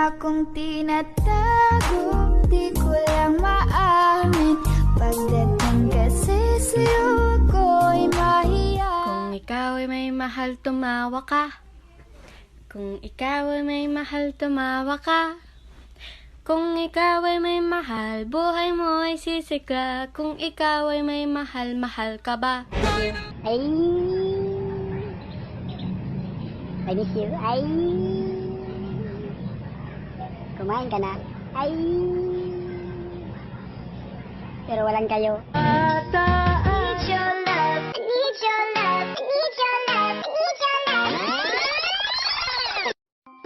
akong tinatago, di ko lang maamin. Pagdating kasi sa'yo ko'y mahiya. Kung ikaw ay may mahal, tumawa ka. Kung ikaw ay may mahal, tumawa ka. Kung ikaw ay may mahal, buhay mo ay sisikla. Kung ikaw ay may mahal, mahal ka ba? Ay, I miss you. Ay, kumain ka na. Ay, pero walang kayo.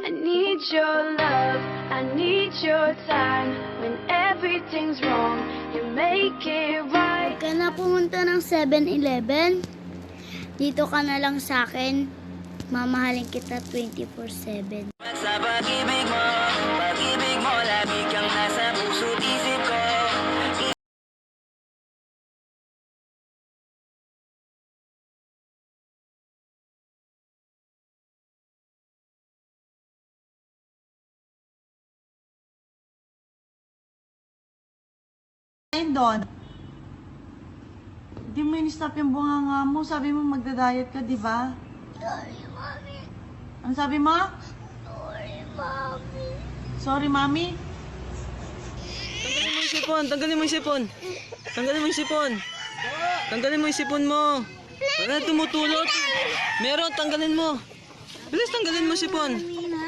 I need your love, I need your time. When everything's wrong, you make it right. Huwag ka na pumunta ng 7-Eleven. Dito ka na lang sa akin. Mamahalin kita 24/7. Sa pag-ibig mo, lagi kang nasa puso't isip ko. Doon. Hindi mo in-stop yung bunganga mo. Sabi mo magda-diet ka, di ba? Sorry, Mami. Ano sabi mo? Sorry, Mami. Sorry, Mami. Tanggalin mo yung sipon, tanggalin mo yung sipon. Tanggalin mo yung sipon. Tanggalin mo yung sipon mo. Wala, tumutulot. Meron, tanggalin mo. Bilis, tanggalin mo yung sipon.